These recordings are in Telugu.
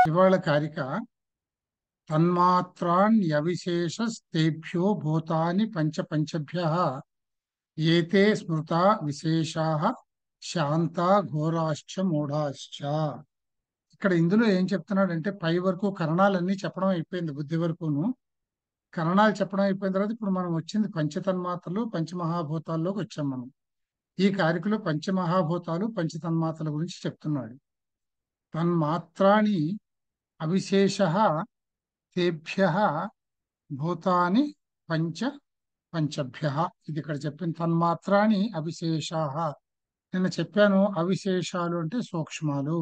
ఇవాళ కారిక తన్మాత్రాణ్యవిశేషస్తేభ్యో భూతాని పంచభ్యః ఏతే స్మృతా విశేషాః శాంతా ఘోరాశ్చ మూఢాశ్చ. ఇక్కడ ఇందులో ఏం చెప్తున్నాడంటే పై వరకు కరణాలన్నీ చెప్పడం అయిపోయింది, బుద్ధి వరకును. కరణాలు చెప్పడం అయిపోయిన తర్వాత ఇప్పుడు మనం వచ్చింది పంచతన్మాత్రలు పంచమహాభూతాల్లోకి వచ్చాం మనం. ఈ కారికలో పంచమహాభూతాలు పంచతన్మాత్రల గురించి చెప్తున్నాడు. తన్మాత్రాణి అవిశేషః తేభ్యః భూతాని పంచభ్యః. ఇది ఇక్కడ చెప్పిన తన్మాత్రాని అవిశేషాః. నిన్న చెప్పాను, అవిశేషాలు అంటే సూక్ష్మాలు,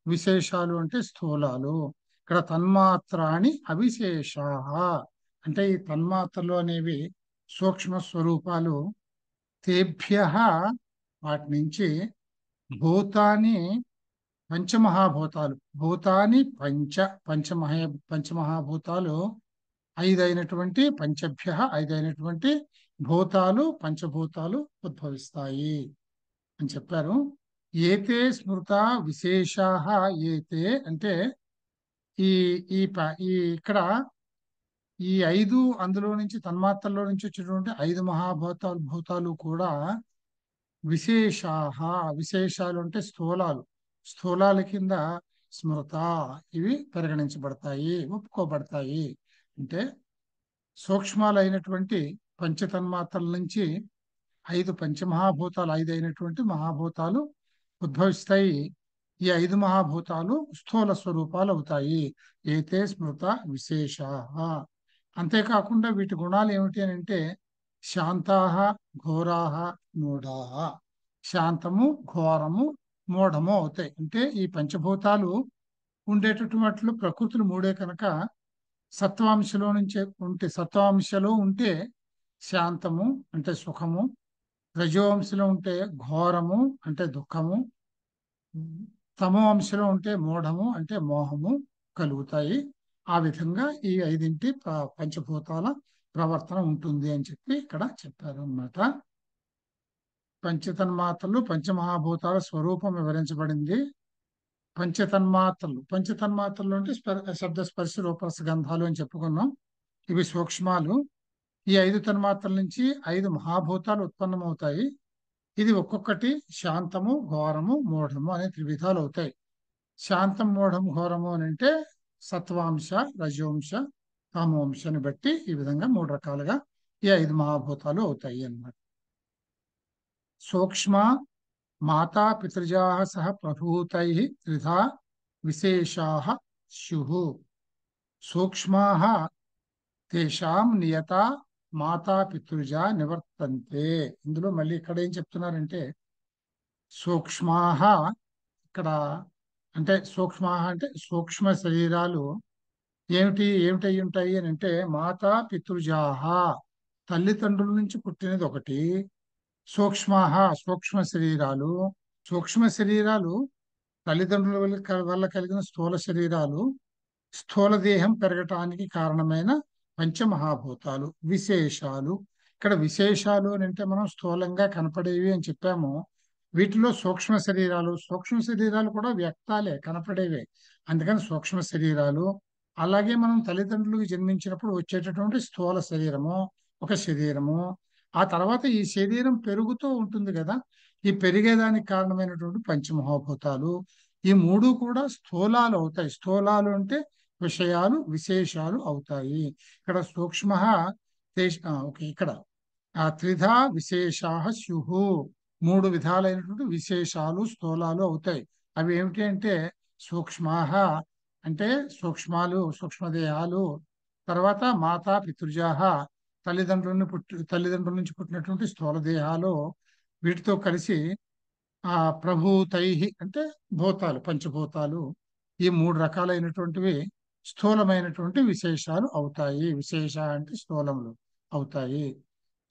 విశేషాలు అంటే స్థూలాలు. ఇక్కడ తన్మాత్రాని అవిశేషాః అంటే ఈ తన్మాత్రలు అనేవి సూక్ష్మ స్వరూపాలు. తేభ్యః వాటి నుంచి భూతాని పంచమహాభూతాలు. భూతాని పంచమహాభూతాలు ఐదైనటువంటి ఐదైనటువంటి భూతాలు పంచభూతాలు ఉద్భవిస్తాయి అని చెప్పారు. ఏతే స్మృత విశేషాః. ఏతే అంటే ఈ ఈ ఇక్కడ ఈ ఐదు, అందులో నుంచి తన్మాత్రలో నుంచి వచ్చినటువంటి ఐదు భూతాలు కూడా విశేషాః. విశేషాలు అంటే స్థూలాలు. స్థూలాల కింద స్మృత ఇవి పరిగణించబడతాయి, ఒప్పుకోబడతాయి. అంటే సూక్ష్మాలైనటువంటి పంచతన్మాత్రల నుంచి ఐదు పంచమహాభూతాలు, ఐదైనటువంటి మహాభూతాలు ఉద్భవిస్తాయి. ఈ ఐదు మహాభూతాలు స్థూల స్వరూపాలు అవుతాయి. ఏతే స్మృత విశేషాః. అంతేకాకుండా వీటి గుణాలు ఏమిటి అని అంటే శాంతాః ఘోరాః మూఢాః. శాంతము, ఘోరము, మూఢము అవుతాయి. అంటే ఈ పంచభూతాలు ఉండేటటువంటి ప్రకృతులు మూడే కనుక సత్వాంశలో ఉంటే శాంతము అంటే సుఖము, రజోవంశలో ఉంటే ఘోరము అంటే దుఃఖము, తమో అంశలో ఉంటే మూఢము అంటే మోహము కలుగుతాయి. ఆ విధంగా ఈ ఐదింటి పంచభూతాల ప్రవర్తన ఉంటుంది అని చెప్పి ఇక్కడ చెప్పారు అన్నమాట. పంచతన్మాత్రలు పంచమహాభూతాల స్వరూపం వివరించబడింది. పంచతన్మాత్రలు అంటే శబ్ద స్పర్శ రూపరస గంధాలు అని చెప్పుకున్నాం. ఇవి సూక్ష్మాలు. ఈ ఐదు తన్మాత్రల నుంచి ఐదు మహాభూతాలు ఉత్పన్నమవుతాయి. ఇది ఒక్కొక్కటి శాంతము, ఘోరము, మూఢము అనే త్రివిధాలు అవుతాయి. శాంతం, మూఢం, ఘోరము అని అంటే సత్వాంశ, రజోంశ, తమోంశని బట్టి ఈ విధంగా మూడు రకాలుగా ఈ ఐదు మహాభూతాలు అవుతాయి అన్నమాట. సూక్ష్మ మాతా పితృజా సహ ప్రభూతై త్రిధా విశేషాః స్యుః. సూక్ష్మాః తేషాం నియత మాతా పితృజా నివర్తంతే. ఇందులో మళ్ళీ ఇక్కడ ఏం చెప్తున్నారంటే సూక్ష్మాః, ఇక్కడ అంటే సూక్ష్మాః అంటే సూక్ష్మ శరీరాలు ఏమిటై ఉంటాయి అని అంటే మాతా పితృజాః, తల్లిదండ్రుల నుంచి పుట్టినది ఒకటి. సూక్ష్మాః సూక్ష్మ శరీరాలు. సూక్ష్మ శరీరాలు తల్లిదండ్రుల వల్ల కలిగిన స్థూల శరీరాలు, స్థూల దేహం పెరగటానికి కారణమైన పంచమహాభూతాలు. విశేషాలు, ఇక్కడ విశేషాలు అని అంటే మనం స్థూలంగా కనపడేవి అని చెప్పాము. వీటిలో సూక్ష్మ శరీరాలు కూడా వ్యక్తాలే, కనపడేవే. అందుకని సూక్ష్మ శరీరాలు. అలాగే మనం తల్లిదండ్రులకు జన్మించినప్పుడు వచ్చేటటువంటి స్థూల శరీరము ఒక శరీరము. ఆ తర్వాత ఈ శరీరం పెరుగుతూ ఉంటుంది కదా, ఈ పెరిగేదానికి కారణమైనటువంటి పంచమహాభూతాలు. ఈ మూడు కూడా స్థూలాలు అవుతాయి. స్థూలాలు అంటే విషయాలు, విశేషాలు అవుతాయి. ఇక్కడ సూక్ష్మ ఓకే, ఇక్కడ త్రిధా విశేషాః స్యుః. మూడు విధాలైనటువంటి విశేషాలు, స్థూలాలు అవుతాయి. అవి ఏమిటి అంటే సూక్ష్మాః అంటే సూక్ష్మాలు, సూక్ష్మదేహాలు. తర్వాత మాతా పితృజాః తల్లిదండ్రుల నుంచి పుట్టినటువంటి స్థూల దేహాలు. వీటితో కలిసి ప్రభూతై అంటే భూతాలు, పంచభూతాలు. ఈ మూడు రకాలైనటువంటివి స్థూలమైనటువంటి విశేషాలు అవుతాయి. విశేష అంటే స్థూలములు అవుతాయి.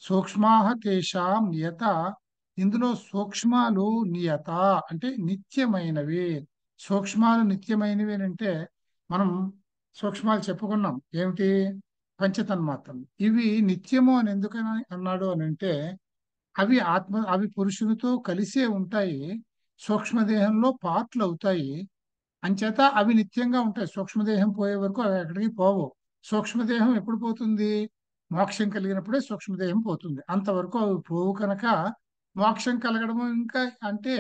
సూక్ష్మాః తేషాం నియత. ఇందులో సూక్ష్మాలు నియత అంటే నిత్యమైనవి. సూక్ష్మాలు నిత్యమైనవి అంటే మనం సూక్ష్మాలు చెప్పుకున్నాం. ఏమిటి? పంచతన్మాత్రలు. ఇవి నిత్యము అని ఎందుకని అన్నాడు అని అంటే అవి పురుషునితో కలిసే ఉంటాయి. సూక్ష్మదేహంలో పార్ట్లు అవుతాయి. అంచేత అవి నిత్యంగా ఉంటాయి. సూక్ష్మదేహం పోయే వరకు అవి ఎక్కడికి పోవు. సూక్ష్మదేహం ఎప్పుడు పోతుంది? మోక్షం కలిగినప్పుడే సూక్ష్మదేహం పోతుంది. అంతవరకు అవి పోవు కనుక మోక్షం కలగడము ఇంకా అంటే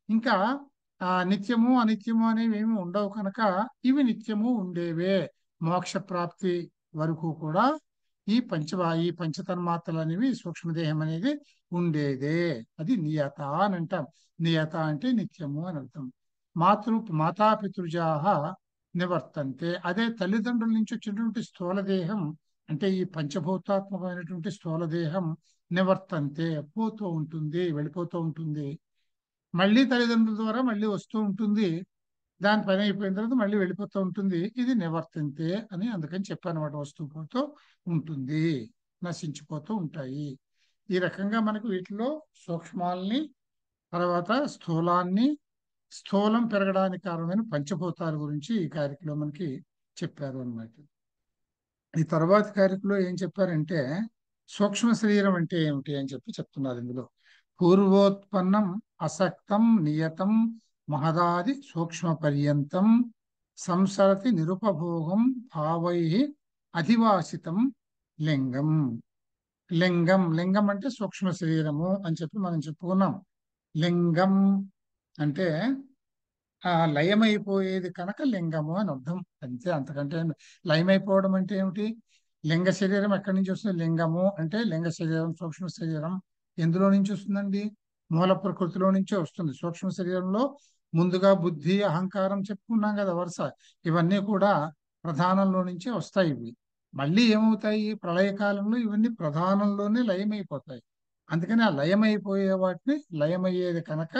ఇంకా నిత్యము అనిత్యము అనేవి ఏమి ఉండవు కనుక ఇవి నిత్యము ఉండేవే. మోక్ష ప్రాప్తి వరకు కూడా ఈ పంచతన్మాత్రలు అనేవి సూక్ష్మదేహం అనేది ఉండేదే. అది నియత అని అంటాం. నియత అంటే నిత్యము అని అర్థం. మాతాపితృజాహ నివర్తంతే. అదే తల్లిదండ్రుల నుంచి వచ్చినటువంటి స్థూలదేహం అంటే ఈ పంచభూతాత్మకమైనటువంటి స్థూలదేహం నివర్తంతే పోతూ ఉంటుంది, వెళ్ళిపోతూ ఉంటుంది. మళ్ళీ తల్లిదండ్రుల ద్వారా మళ్ళీ వస్తూ ఉంటుంది. దాని పని అయిపోయిన తర్వాత మళ్ళీ వెళ్ళిపోతూ ఉంటుంది. ఇది నివర్తంతే అని అందుకని చెప్పానమాట. వస్తూ పోతూ ఉంటుంది, నశించిపోతూ ఉంటాయి. ఈ రకంగా మనకు వీటిలో సూక్ష్మాల్ని, తర్వాత స్థూలాన్ని, స్థూలం పెరగడానికి కారణమైన పంచభూతాల గురించి ఈ కార్యక్రమం మనకి చెప్పారు అన్నమాట. ఈ తర్వాత కార్యక్రమంలో ఏం చెప్పారంటే సూక్ష్మ శరీరం అంటే ఏమిటి అని చెప్పి చెప్తున్నారు ఇందులో. పూర్వోత్పన్నం అసక్తం నియతం మహదాది సూక్ష్మ పర్యంతం సంసరతి నిరుపభోగం భావై అధివాసితం లింగం. లింగం అంటే సూక్ష్మ శరీరము అని చెప్పి మనం చెప్పుకున్నాం. లింగం అంటే లయమైపోయేది కనుక లింగము అని అర్థం. అంతే, అంతకంటే లయమైపోవడం అంటే ఏమిటి? లింగ శరీరం ఎక్కడి నుంచి వస్తుంది? లింగము అంటే లింగ శరీరం, సూక్ష్మ శరీరం ఎందులో నుంచి వస్తుందండి? మూల ప్రకృతిలో నుంచే వస్తుంది. సూక్ష్మ శరీరంలో ముందుగా బుద్ధి, అహంకారం చెప్పుకున్నాం కదా వరుస. ఇవన్నీ కూడా ప్రధానంలో నుంచే వస్తాయి. ఇవి మళ్ళీ ఏమవుతాయి? ప్రళయకాలంలో ఇవన్నీ ప్రధానంలోనే లయమైపోతాయి. అందుకని ఆ లయమైపోయే వాటిని లయమయ్యేది కనుక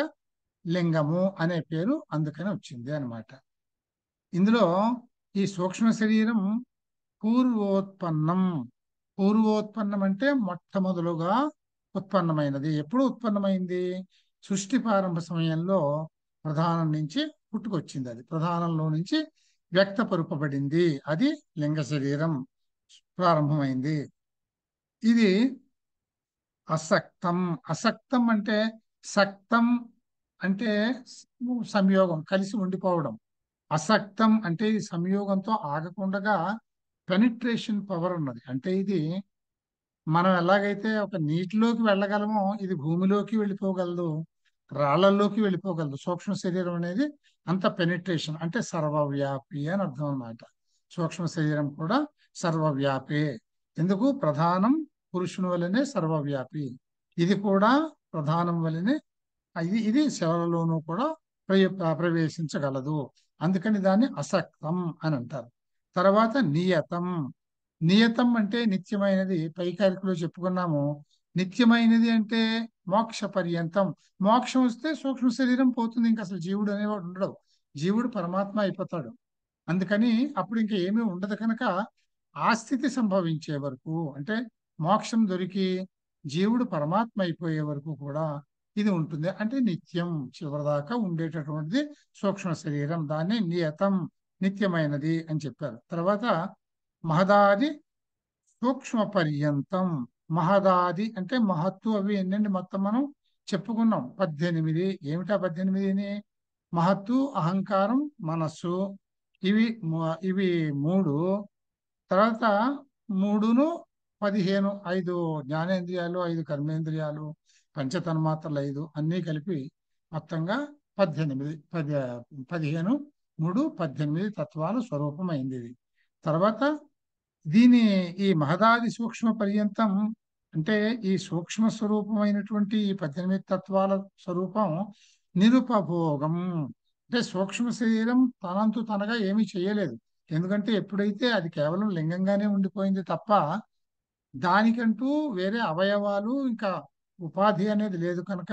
లింగము అనే పేరు అందుకని వచ్చింది అన్నమాట. ఇందులో ఈ సూక్ష్మ శరీరం పూర్వోత్పన్నం. పూర్వోత్పన్నం అంటే మొట్టమొదలుగా ఉత్పన్నమైనది. ఎప్పుడు ఉత్పన్నమైంది? సృష్టి ప్రారంభ సమయంలో ప్రధానం నుంచి పుట్టుకొచ్చింది. అది ప్రధానంలో నుంచి వ్యక్తపరపబడింది. అది లింగ శరీరం ప్రారంభమైంది. ఇది అసక్తం. అసక్తం అంటే సక్తం అంటే సంయోగం, కలిసి ఉండిపోవడం. అసక్తం అంటే ఇది సంయోగంతో ఆగకుండా పెనిట్రేషన్ పవర్ ఉన్నది. అంటే ఇది మనం ఎలాగైతే ఒక నీటిలోకి వెళ్ళగలమో ఇది భూమిలోకి వెళ్ళిపోగలదు, రాళ్లలోకి వెళ్ళిపోగలదు. సూక్ష్మ శరీరం అనేది అంత పెనిట్రేషన్ అంటే సర్వవ్యాపి అని అర్థం అన్నమాట. సూక్ష్మ శరీరం కూడా సర్వవ్యాపే. ఎందుకు? ప్రధానం పురుషుని వలనే సర్వవ్యాపి. ఇది కూడా ప్రధానం వలనే ఇది శవలలోనూ కూడా ప్రవేశించగలదు. అందుకని దాన్ని అసక్తం అని అంటారు. తర్వాత నియతం. నియతం అంటే నిత్యమైనది. పై కారికలో చెప్పుకున్నాము. నిత్యమైనది అంటే మోక్ష పర్యంతం. మోక్షం వస్తే సూక్ష్మ శరీరం పోతుంది, ఇంకా అసలు జీవుడు అనేవాడు ఉండడు. జీవుడు పరమాత్మ అయిపోతాడు. అందుకని అప్పుడు ఇంకా ఏమీ ఉండదు కనుక ఆ స్థితి సంభవించే వరకు అంటే మోక్షం దొరికి జీవుడు పరమాత్మ అయిపోయే వరకు కూడా ఇది ఉంటుంది. అంటే నిత్యం చివరిదాకా ఉండేటటువంటిది సూక్ష్మ శరీరం. దాన్ని నియతం, నిత్యమైనది అని చెప్పారు. తర్వాత మహదాది సూక్ష్మ పర్యంతం. మహదాది అంటే మహత్తు అవి ఎన్నండి మొత్తం మనం చెప్పుకున్నాం 18. ఏమిటా 18? మహత్తు, అహంకారం, మనస్సు, ఇవి 3. తర్వాత 3ను 15, 5 జ్ఞానేంద్రియాలు, 5 కర్మేంద్రియాలు, పంచతన్మాత్రలు 5 అన్నీ కలిపి మొత్తంగా 18. 15, 3, 18 తత్వాల స్వరూపమైంది ఇది. తర్వాత ఈ మహదాది సూక్ష్మ పర్యంతం అంటే ఈ సూక్ష్మ స్వరూపమైనటువంటి ఈ 18 తత్వాల స్వరూపం నిరుపభోగం. అంటే సూక్ష్మ శరీరం తనంతు తనగా ఏమీ చేయలేదు. ఎందుకంటే ఎప్పుడైతే అది కేవలం లింగంగానే ఉండిపోయింది తప్ప దానికంటూ వేరే అవయవాలు ఇంకా ఉపాధి అనేది లేదు కనుక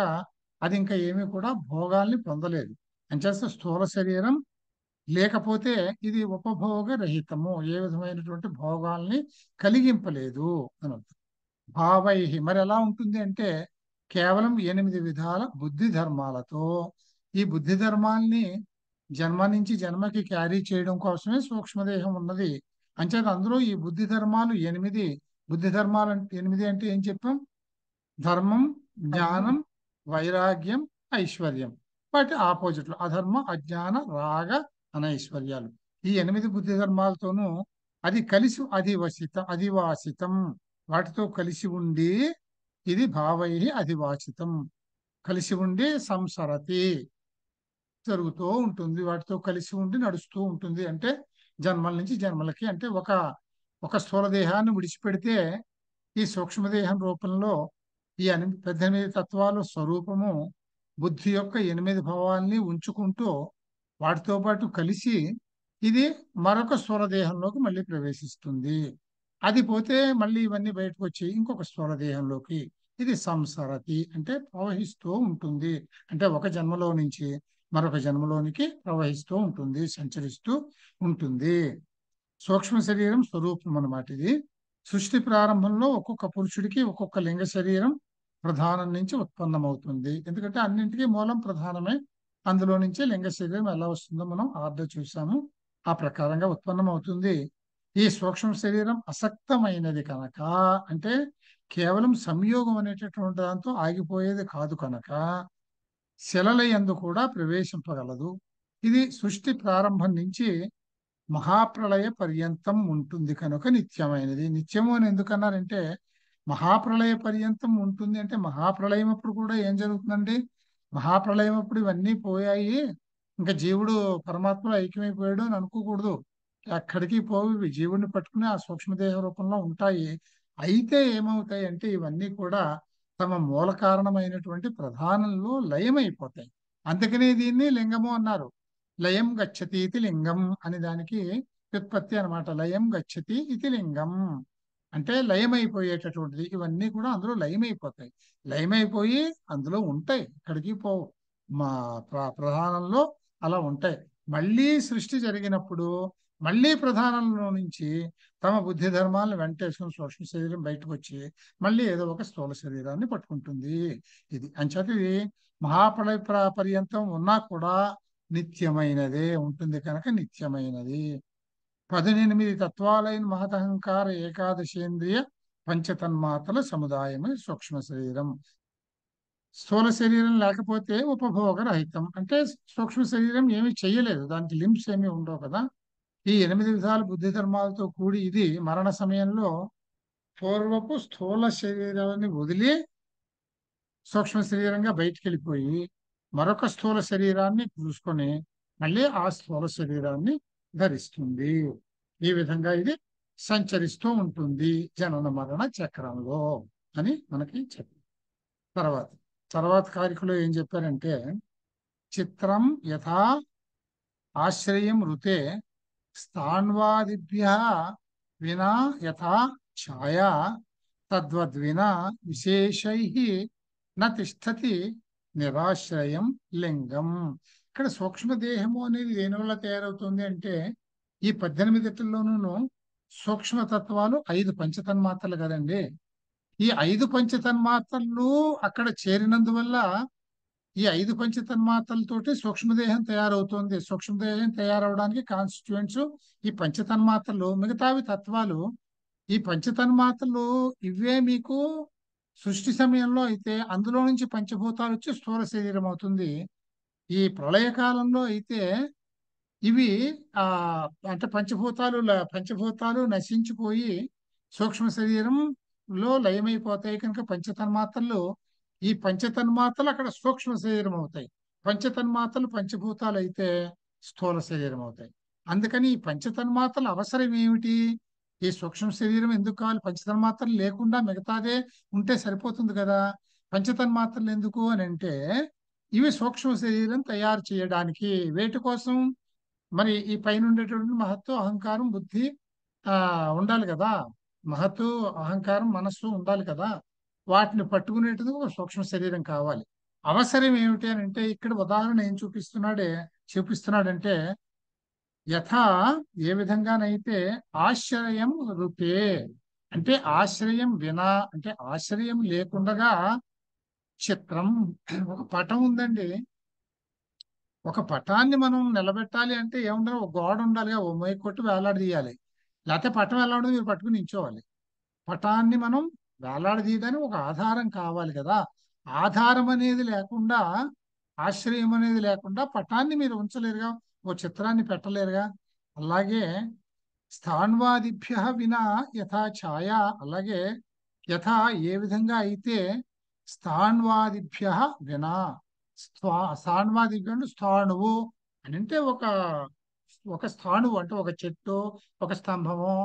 అది ఇంకా ఏమీ కూడా భోగాల్ని పొందలేదు. అంచేత స్థూల శరీరం లేకపోతే ఇది ఉపభోగ రహితము, ఏ విధమైనటువంటి భోగాల్ని కలిగింపలేదు అని అర్థం. భావై మరి ఎలా ఉంటుంది అంటే కేవలం 8 విధాల బుద్ధి ధర్మాలతో. ఈ బుద్ధి ధర్మాల్ని జన్మ నుంచి జన్మకి క్యారీ చేయడం కోసమే సూక్ష్మదేహం ఉన్నది. అంచేత అందులో ఈ బుద్ధి ధర్మాలు 8. బుద్ధి ధర్మాలు అంటే 8 అంటే ఏం చెప్పాం? ధర్మం, జ్ఞానం, వైరాగ్యం, ఐశ్వర్యం. వాటి ఆపోజిట్లు అధర్మ, అజ్ఞాన, రాగ, అనైశ్వర్యాలు. ఈ 8 బుద్ధి ధర్మాలతోనూ అది కలిసి అధివాసితం, వాటితో కలిసి ఉండి, ఇది భావై అధివాసితం, కలిసి ఉండి సంసరతి, జరుగుతూ ఉంటుంది, వాటితో కలిసి ఉండి నడుస్తూ ఉంటుంది. అంటే జన్మల నుంచి జన్మలకి, అంటే ఒక ఒక స్థూల దేహాన్ని విడిచిపెడితే ఈ సూక్ష్మదేహం రూపంలో ఈ 18 తత్వాల స్వరూపము బుద్ధి యొక్క 8 భావాల్ని ఉంచుకుంటూ వాటితో పాటు కలిసి ఇది మరొక స్థూల దేహంలోకి మళ్ళీ ప్రవేశిస్తుంది. అది పోతే మళ్ళీ ఇవన్నీ బయటకు వచ్చి ఇంకొక స్థూల దేహంలోకి ఇది సంసరతి, అంటే ప్రవహిస్తూ ఉంటుంది. అంటే ఒక జన్మలో నుంచి మరొక జన్మలోనికి ప్రవహిస్తూ ఉంటుంది, సంచరిస్తూ ఉంటుంది. సూక్ష్మ శరీరం స్వరూపం అన్నమాట ఇది. సృష్టి ప్రారంభంలో ఒక్కొక్క పురుషుడికి ఒక్కొక్క లింగ శరీరం ప్రధానం నుంచి ఉత్పన్నమవుతుంది. ఎందుకంటే అన్నింటికీ మూలం ప్రధానమే. అందులో నుంచి లింగ శరీరం ఎలా వస్తుందో మనం ఆర్డర్ చూసాము. ఆ ప్రకారంగా ఉత్పన్నమవుతుంది. ఈ సూక్ష్మ శరీరం అసక్తమైనది కనుక, అంటే కేవలం సంయోగం అనేటటువంటి దాంతో ఆగిపోయేది కాదు కనుక శిలల యందు కూడా ప్రవేశింపగలదు. ఇది సృష్టి ప్రారంభం నుంచి మహాప్రళయ పర్యంతం ఉంటుంది కనుక నిత్యమైనది. నిత్యము అని ఎందుకన్నారంటే, మహాప్రళయ పర్యంతం ఉంటుంది అంటే మహాప్రళయం అప్పుడు కూడా ఏం జరుగుతుందండి? మహాప్రళయం అప్పుడు ఇవన్నీ పోయాయి, ఇంకా జీవుడు పరమాత్మలో ఐక్యమైపోయాడు అని అనుకోకూడదు. ఎక్కడికి పోవు, ఇవి జీవుడిని పట్టుకుని ఆ సూక్ష్మదేహ రూపంలో ఉంటాయి. అయితే ఏమవుతాయి అంటే ఇవన్నీ కూడా తమ మూల కారణమైనటువంటి ప్రధానంలో లయమైపోతాయి. అందుకనే దీన్ని లింగము అన్నారు. లయం గచ్చతి ఇది లింగం అని దానికి వ్యుత్పత్తి అన్నమాట. లయం గచ్చతి ఇది లింగం అంటే లయమైపోయేటటువంటిది. ఇవన్నీ కూడా అందులో లయమైపోతాయి. లయమైపోయి అందులో ఉంటాయి, ఎక్కడికి పోవు. మా ప్రధానంలో అలా ఉంటాయి. మళ్ళీ సృష్టి జరిగినప్పుడు మళ్ళీ ప్రధానంలో నుంచి తమ బుద్ధి ధర్మాలను వెంటేసుకుని సూక్ష్మ శరీరం బయటకు వచ్చి మళ్ళీ ఏదో ఒక స్థూల శరీరాన్ని పట్టుకుంటుంది. ఇది అంచేత ఇది మహాప్రళయ పర్యంతం ఉన్నా కూడా నిత్యమైనదే ఉంటుంది కనుక నిత్యమైనది. 18 తత్వాలైన మహదహంకార ఏకాదశేంద్రియ పంచతన్మాత్రల సముదాయమే సూక్ష్మ శరీరం. స్థూల శరీరం లేకపోతే ఉపభోగ రహితం, అంటే సూక్ష్మ శరీరం ఏమీ చెయ్యలేదు, దానికి లింప్స్ ఏమీ ఉండవు కదా. ఈ 8 విధాల బుద్ధి ధర్మాలతో కూడి ఇది మరణ సమయంలో పూర్వపు స్థూల శరీరాన్ని వదిలి సూక్ష్మ శరీరంగా బయటికి వెళ్ళిపోయి మరొక స్థూల శరీరాన్ని చూసుకొని మళ్ళీ ఆ స్థూల శరీరాన్ని ధరిస్తుంది. ఈ విధంగా ఇది సంచరిస్తూ ఉంటుంది జనన మరణ చక్రంలో అని మనకి చెప్పారు. తర్వాత తర్వాత కారికలో ఏం చెప్పారంటే, చిత్రం యథా ఆశ్రయం ఋతే స్థాన్వాదిభ్య వినా యథా ఛాయా తద్వద్వినా విశేషై న తిష్టతి నిరాశ్రయం లింగం. ఇక్కడ సూక్ష్మదేహము అనేది దేనివల్ల తయారవుతుంది అంటే, ఈ 18 సూక్ష్మతత్వాలు 5 పంచతన్మాత్రలు కదండి. ఈ 5 పంచతన్మాత్రలు అక్కడ చేరినందువల్ల ఈ 5 పంచతన్మాత్రలతోటి సూక్ష్మదేహం తయారవుతుంది. సూక్ష్మదేహం తయారవడానికి కాన్స్టిట్యూయెంట్స్ ఈ పంచతన్మాత్రలు. మిగతావి తత్వాలు. ఈ పంచతన్మాత్రలు ఇవే మీకు సృష్టి సమయంలో అయితే అందులో నుంచి పంచభూతాలు వచ్చి స్థూల శరీరం అవుతుంది. ఈ ప్రళయకాలంలో అయితే ఇవి ఆ అంటే పంచభూతాలు నశించిపోయి సూక్ష్మ శరీరంలో లయమైపోతాయి కనుక పంచతన్మాత్రలు, ఈ పంచతన్మాత్రలు అక్కడ సూక్ష్మ శరీరం అవుతాయి. పంచతన్మాత్రలు పంచభూతాలు అయితే స్థూల శరీరం అవుతాయి. అందుకని ఈ పంచతన్మాత్రల అవసరం ఏమిటి? ఈ సూక్ష్మ శరీరం ఎందుకు కావాలి? పంచతన్మాత్రలు లేకుండా మిగతాదే ఉంటే సరిపోతుంది కదా. పంచతన్మాత్రలు ఎందుకు అని అంటే, ఇవి సూక్ష్మ శరీరం తయారు చేయడానికి. వేటి కోసం? మరి ఈ పైన ఉండేటువంటి మహత్తు, అహంకారం, బుద్ధి ఉండాలి కదా. మహత్తు, అహంకారం, మనస్సు ఉండాలి కదా. వాటిని పట్టుకునేందుకు ఒక సూక్ష్మ శరీరం కావాలి. అవసరం ఏమిటి అని అంటే, ఇక్కడ ఉదాహరణ ఏం చూపిస్తున్నాడంటే, యథా ఏ విధంగానైతే ఆశ్రయం రూపే, అంటే ఆశ్రయం వినా, అంటే ఆశ్రయం లేకుండగా చిత్రం, ఒక పటం ఉందండి. ఒక పటాన్ని మనం నిలబెట్టాలి అంటే ఏముండాలి? ఒక గోడ ఉండాలి, ఓ మొయ్యి కొట్టి వేలాడదీయాలి. లేకపోతే పటం వేలాడదు, మీరు పట్టుకుని నించోవాలి. పటాన్ని మనం వేలాడదీయడానికి ఒక ఆధారం కావాలి కదా. ఆధారం అనేది లేకుండా, ఆశ్రయం అనేది లేకుండా పటాన్ని మీరు ఉంచలేరుగా. ఓ చిత్రాన్ని పెట్టలేరుగా. అలాగే స్థాణ్వాదిభ్య వినా యథా ఛాయ, అలాగే యథా ఏ విధంగా అయితే స్థాణ్వాదిభ్య వినా, స్థాణ్వాదిభ్య అంటే స్థాణువు అని అంటే ఒక స్థాణువు అంటే ఒక చెట్టు, ఒక స్తంభము,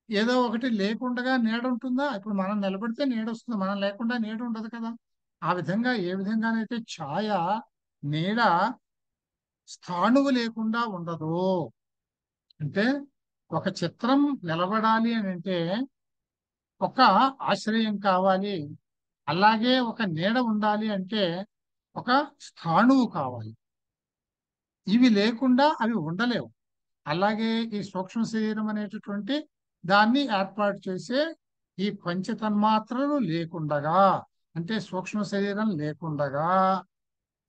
ఏదో ఒకటి లేకుండా నీడ ఉంటుందా? ఇప్పుడు మనం నిలబడితే నీడ వస్తుంది, మనం లేకుండా నీడ ఉండదు కదా. ఆ విధంగా ఏ విధంగానైతే ఛాయ, నీడ స్థాణువు లేకుండా ఉండదు. అంటే ఒక చిత్రం నిలబడాలి అని అంటే ఒక ఆశ్రయం కావాలి, అలాగే ఒక నీడ ఉండాలి అంటే ఒక స్థాణువు కావాలి. ఇవి లేకుండా అవి ఉండలేవు. అలాగే ఈ సూక్ష్మ శరీరం అనేటటువంటి దాన్ని ఏర్పాటు చేసే ఈ పంచతన్మాత్రలు లేకుండగా, అంటే సూక్ష్మ శరీరం లేకుండగా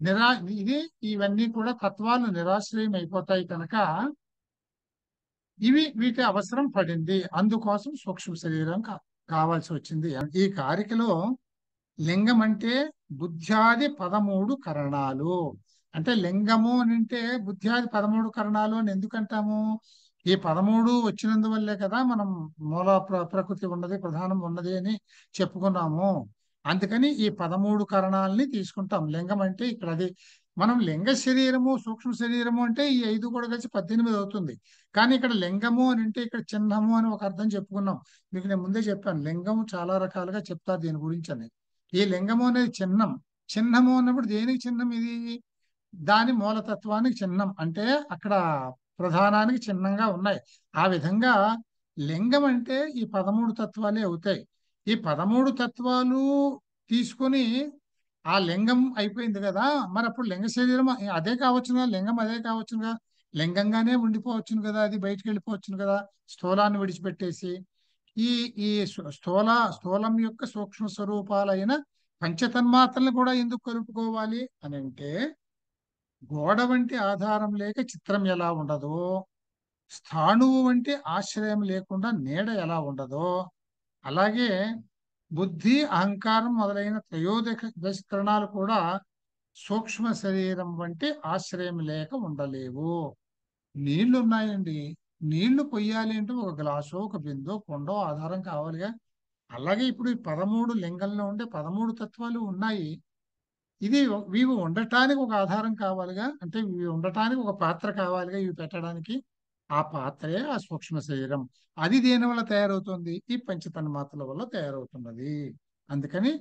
నిరా ఇది ఇవన్నీ కూడా తత్వాలు నిరాశ్రయం అయిపోతాయి కనుక వీటి అవసరం పడింది. అందుకోసం సూక్ష్మ శరీరం కావాల్సి వచ్చింది. ఈ కారికలో లింగం అంటే బుద్ధ్యాది 13 కరణాలు. అంటే లింగము అని అంటే బుద్ధ్యాది 13 కరణాలు అని ఎందుకంటాము? ఈ 13 వచ్చినందువల్లే కదా మనం మూల ప్రకృతి ఉన్నది, ప్రధానం ఉన్నది అని చెప్పుకున్నాము. అందుకని ఈ 13 కరణాలని తీసుకుంటాం. లింగం అంటే ఇక్కడ అది. మనం లింగ శరీరము, సూక్ష్మ శరీరము అంటే ఈ 5 కూడా కలిసి 18 అవుతుంది. కానీ ఇక్కడ లింగము అని అంటే ఇక్కడ చిహ్నము అని ఒక అర్థం చెప్పుకున్నాం. మీకు నేను ముందే చెప్పాను, లింగము చాలా రకాలుగా చెప్తారు దీని గురించి అని. ఈ లింగము అనేది చిహ్నం. చిహ్నము అన్నప్పుడు దేనికి చిహ్నం? ఇది దాని మూలతత్వానికి చిహ్నం, అంటే అక్కడ ప్రధానానికి చిహ్నంగా ఉన్నాయి. ఆ విధంగా లింగం అంటే ఈ 13 తత్వాలే అవుతాయి. ఈ 13 తత్వాలు తీసుకొని ఆ లింగం అయిపోయింది కదా, మరి అప్పుడు లింగ శరీరం అదే కావచ్చుగా, లింగం అదే కావచ్చుగా, లింగంగానే ఉండిపోవచ్చును కదా, అది బయటికి వెళ్ళిపోవచ్చును కదా స్థూలాన్ని విడిచిపెట్టేసి. ఈ ఈ స్థూలం యొక్క సూక్ష్మ స్వరూపాలైన పంచతన్మాత్రలను కూడా ఎందుకు కలుపుకోవాలి అని అంటే, గోడ వంటి ఆధారం లేక చిత్రం ఎలా ఉండదో, స్థాణువు వంటి ఆశ్రయం లేకుండా నీడ ఎలా ఉండదో, అలాగే బుద్ధి అహంకారం మొదలైన త్రయోదశ కరణాలు కూడా సూక్ష్మ శరీరం వంటి ఆశ్రయం లేక ఉండలేవు. నీళ్లు ఉన్నాయండి, నీళ్లు పొయ్యాలి అంటే ఒక గ్లాసు, ఒక బిందో, కొండో ఆధారం కావాలిగా. అలాగే ఇప్పుడు ఈ 13 లింగంలో ఉండే 13 తత్వాలు ఉన్నాయి. ఇవి ఉండటానికి ఒక ఆధారం కావాలిగా, అంటే ఇవి ఉండటానికి ఒక పాత్ర కావాలిగా, ఇవి పెట్టడానికి. ఆ పాత్రే ఆ సూక్ష్మ శరీరం. అది దేని వల్ల తయారవుతుంది? ఈ పంచతన్మాత్రల వల్ల తయారవుతున్నది. అందుకని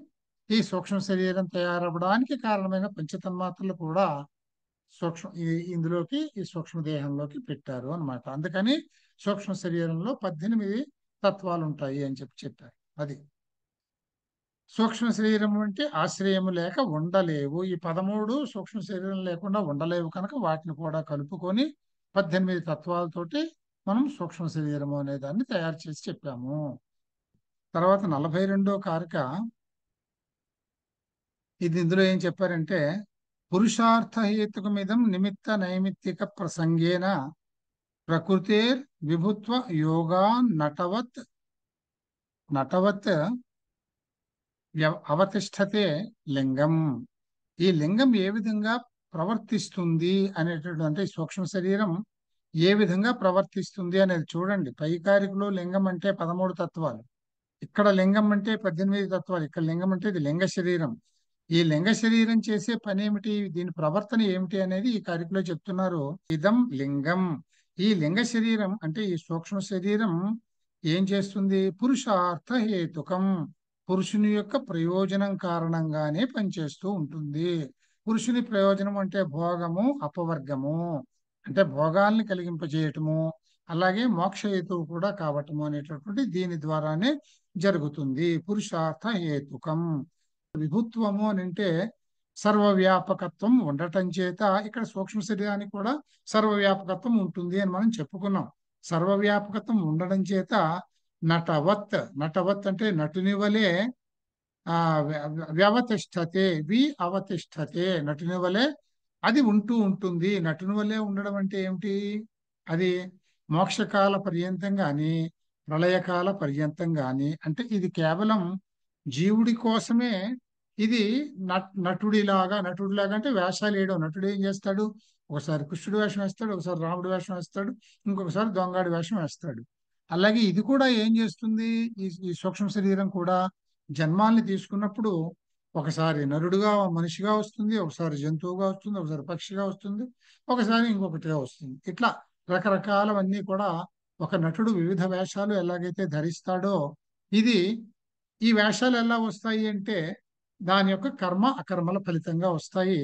ఈ సూక్ష్మ శరీరం తయారవడానికి కారణమైన పంచతన్మాత్రలు కూడా ఇందులోకి ఈ సూక్ష్మ దేహంలోకి పెట్టారు అన్నమాట. అందుకని సూక్ష్మ శరీరంలో 18 తత్వాలు ఉంటాయి అని చెప్పారు. అది సూక్ష్మ శరీరం అంటే ఆశ్రయము లేక ఉండలేవు. ఈ 13 సూక్ష్మ శరీరం లేకుండా ఉండలేవు కనుక వాటిని కూడా కలుపుకొని 18 తత్వాలతోటి మనం సూక్ష్మ శరీరము అనే దాన్ని తయారు చేసి చెప్పాము. తర్వాత 42వ కారిక, ఇందులో ఏం చెప్పారంటే, పురుషార్థ హేతుకమిదం నిమిత్త నైమిత్తిక ప్రసంగేన ప్రకృతేర్ విభుత్వ యోగా నటవత్ అవతిష్టతే లింగం. ఈ లింగం ఏ విధంగా ప్రవర్తిస్తుంది అనేటటువంటి, అంటే సూక్ష్మ శరీరం ఏ విధంగా ప్రవర్తిస్తుంది అనేది చూడండి. పైకారికలో లింగం అంటే 13 తత్వాలు, ఇక్కడ లింగం అంటే 18 తత్వాలు. ఇక్కడ లింగం అంటే ఇది లింగ శరీరం. ఈ లింగ శరీరం చేసే పని ఏమిటి, దీని ప్రవర్తన ఏమిటి అనేది ఈ కారికలో చెప్తున్నారు. ఇదం లింగం. ఈ లింగ శరీరం అంటే ఈ సూక్ష్మ శరీరం ఏం చేస్తుంది? పురుషార్థ హేతుకం, పురుషుని యొక్క ప్రయోజనం కారణంగానే పనిచేస్తూ ఉంటుంది. పురుషుని ప్రయోజనం అంటే భోగము, అపవర్గము, అంటే భోగాల్ని కలిగింపజేయటము, అలాగే మోక్ష హేతువు కూడా కావటము అనేటటువంటి దీని ద్వారానే జరుగుతుంది. పురుషార్థ హేతుకం. విభుత్వము అని అంటే సర్వవ్యాపకత్వం ఉండటం చేత ఇక్కడ సూక్ష్మ శరీరానికి కూడా సర్వవ్యాపకత్వం ఉంటుంది అని మనం చెప్పుకున్నాం. సర్వవ్యాపకత్వం ఉండడం చేత నటవత్ అంటే నటుని వలె వ్యవతిష్టతే అవతిష్టతే, నటుని వలె అది ఉంటూ ఉంటుంది. నటుని వలె ఉండడం అంటే ఏమిటి? అది మోక్షకాల పర్యంతం గాని ప్రళయకాల పర్యంతం గాని, అంటే ఇది కేవలం జీవుడి కోసమే. ఇది నటుడిలాగా అంటే వేషాలు వేయడం. నటుడు ఏం చేస్తాడు? ఒకసారి కృష్ణుడి వేషం వేస్తాడు, ఒకసారి రాముడి వేషం వేస్తాడు, ఇంకొకసారి దొంగాడి వేషం వేస్తాడు. అలాగే ఇది కూడా ఏం చేస్తుంది, ఈ సూక్ష్మ శరీరం కూడా జన్మాల్ని తీసుకున్నప్పుడు ఒకసారి నరుడుగా మనిషిగా వస్తుంది, ఒకసారి జంతువుగా వస్తుంది, ఒకసారి పక్షిగా వస్తుంది, ఒకసారి ఇంకొకటిగా వస్తుంది. ఇట్లా రకరకాలవన్నీ కూడా ఒక నటుడు వివిధ వేషాలు ఎలాగైతే ధరిస్తాడో, ఇది ఈ వేషాలు ఎలా వస్తాయి అంటే దాని యొక్క కర్మ అకర్మల ఫలితంగా వస్తాయి.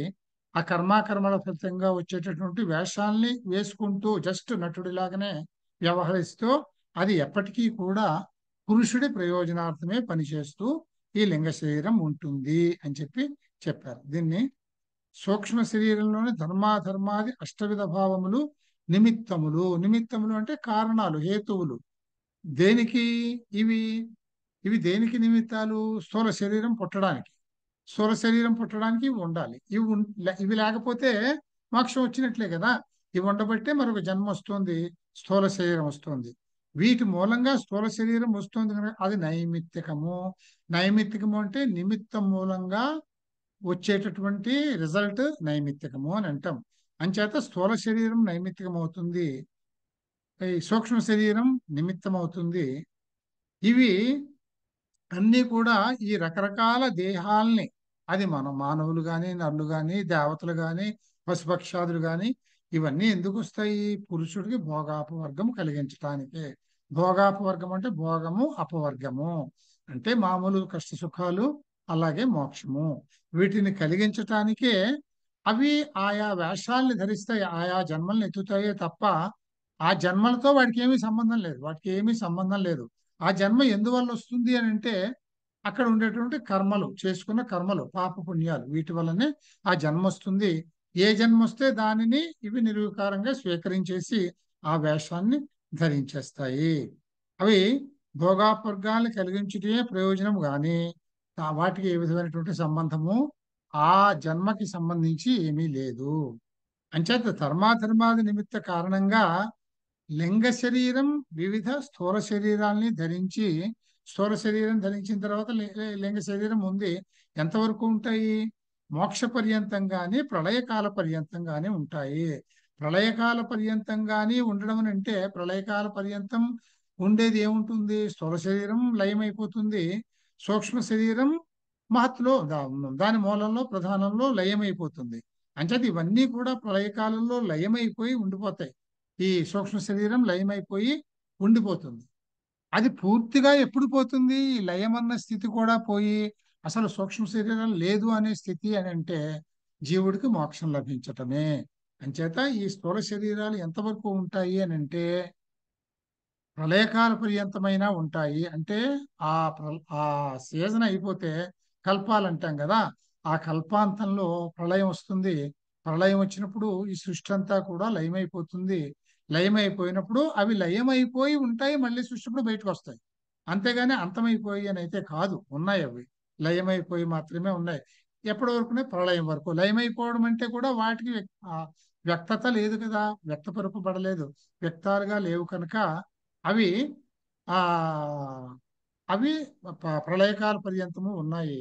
ఆ కర్మాకర్మల ఫలితంగా వచ్చేటటువంటి వేషాల్ని వేసుకుంటూ జస్ట్ నటుడిలాగానే వ్యవహరిస్తూ అది ఎప్పటికీ కూడా పురుషుడి ప్రయోజనార్థమే పనిచేస్తూ ఈ లింగ శరీరం ఉంటుంది అని చెప్పారు. దీన్ని సూక్ష్మ శరీరంలోని ధర్మాధర్మాది అష్టవిధ భావములు నిమిత్తములు. నిమిత్తములు అంటే కారణాలు, హేతువులు. దేనికి ఇవి ఇవి దేనికి నిమిత్తాలు? స్థూల శరీరం పుట్టడానికి. స్థూల శరీరం పుట్టడానికి ఇవి ఉండాలి. ఇవి లేకపోతే మోక్షం వచ్చినట్లే కదా. ఇవి ఉండబట్టే మరొక జన్మ వస్తుంది, స్థూల శరీరం వస్తుంది. వీటి మూలంగా స్థూల శరీరం వస్తుంది కనుక అది నైమిత్తికము. నైమిత్తికము అంటే నిమిత్తం మూలంగా వచ్చేటటువంటి రిజల్ట్ నైమిత్తికము అని అంటాం. అంచేత స్థూల శరీరం నైమిత్తికం అవుతుంది, ఈ సూక్ష్మ శరీరం నిమిత్తం అవుతుంది. ఇవి అన్నీ కూడా ఈ రకరకాల దేహాల్ని, అది మనం మానవులు కానీ, నరులు కానీ, దేవతలు కానీ, పశుపక్షాదులు కానీ, ఇవన్నీ ఎందుకు వస్తాయి? పురుషుడికి భోగాపవర్గం కలిగించటానికే. భోగాపవర్గం అంటే భోగము, అపవర్గము అంటే మామూలు కష్ట సుఖాలు, అలాగే మోక్షము. వీటిని కలిగించటానికే అవి ఆయా వేషాలని ధరిస్తాయి, ఆయా జన్మల్ని ఎత్తుతాయే తప్ప ఆ జన్మలతో వాటికి ఏమీ సంబంధం లేదు. వాటికి ఏమీ సంబంధం లేదు. ఆ జన్మ ఎందువల్ల వస్తుంది అని అంటే అక్కడ ఉండేటువంటి కర్మలు, చేసుకున్న కర్మలు, పాప పుణ్యాలు, వీటి వల్లనే ఆ జన్మ వస్తుంది. ఏ జన్మ వస్తే దానిని ఇవి నిర్వికారంగా స్వీకరించేసి ఆ వేషాన్ని ధరించేస్తాయి. అవి భోగాపవర్గాలను కలిగించుటే ప్రయోజనం కానీ వాటికి ఏ విధమైనటువంటి సంబంధము ఆ జన్మకి సంబంధించి ఏమీ లేదు. అంచేత ధర్మాధర్మాది నిమిత్త కారణంగా లింగ శరీరం వివిధ స్థూల శరీరాల్ని ధరించి, స్థూల శరీరం ధరించిన తర్వాత లింగ శరీరం ఉంది. ఎంతవరకు ఉంటాయి? మోక్ష పర్యంతంగానే, ప్రళయకాల పర్యంతంగానే ఉంటాయి. ప్రళయకాల పర్యంతంగానే ఉండడం అంటే ప్రళయకాల పర్యంతం ఉండేది ఏముంటుంది? స్థూల శరీరం లయమైపోతుంది, సూక్ష్మ శరీరం మహత్తులో దాని మూలంలో ప్రధానంలో లయమైపోతుంది. అంచేత ఇవన్నీ కూడా ప్రళయకాలంలో లయమైపోయి ఉండిపోతాయి. ఈ సూక్ష్మ శరీరం లయమైపోయి ఉండిపోతుంది. అది పూర్తిగా ఎప్పుడు పోతుంది? ఈ లయం అన్న స్థితి కూడా పోయి అసలు సూక్ష్మ శరీరం లేదు అనే స్థితి అని అంటే జీవుడికి మోక్షం లభించటమే. అంచేత ఈ స్థూల శరీరాలు ఎంతవరకు ఉంటాయి అని అంటే ప్రళయకాల పర్యంతమైనా ఉంటాయి. అంటే ఆ సీజన్ అయిపోతే కల్పాలంటాం కదా, ఆ కల్పాంతంలో ప్రళయం వస్తుంది. ప్రళయం వచ్చినప్పుడు ఈ సృష్టి అంతా కూడా లయమైపోతుంది. లయమైపోయినప్పుడు అవి లయమైపోయి ఉంటాయి, మళ్ళీ సృష్టిప్పుడు బయటకు వస్తాయి. అంతేగాని అంతమైపోయి అని అయితే కాదు, ఉన్నాయి అవి లయమైపోయి మాత్రమే ఉన్నాయి. ఎప్పటి వరకునే? ప్రళయం వరకు. లయమైపోవడం అంటే కూడా వాటికి వ్యక్తత లేదు కదా, వ్యక్తపరపబడలేదు, వ్యక్తాలుగా లేవు కనుక అవి ఆ అవి ప్రళయకాల పర్యంతము ఉన్నాయి.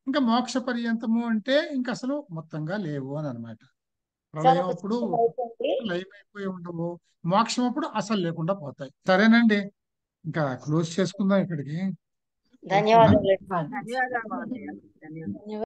ఇంకా మోక్ష పర్యంతము అంటే ఇంకా అసలు మొత్తంగా లేవు అని అనమాట. సార్ ప్రళయం ఒక అప్పుడు చిన్న డౌట్ అండి. లయమైపోయి ఉండవు, మోక్షం అప్పుడు అసలు లేకుండా పోతాయి. సరేనండి, ఇంకా క్లోజ్ చేసుకుందాం ఇక్కడికి. ఓకేనా? ధన్యవాదాలు. ధన్యవాదాలు మహోదయ. ధన్యవాదాలు.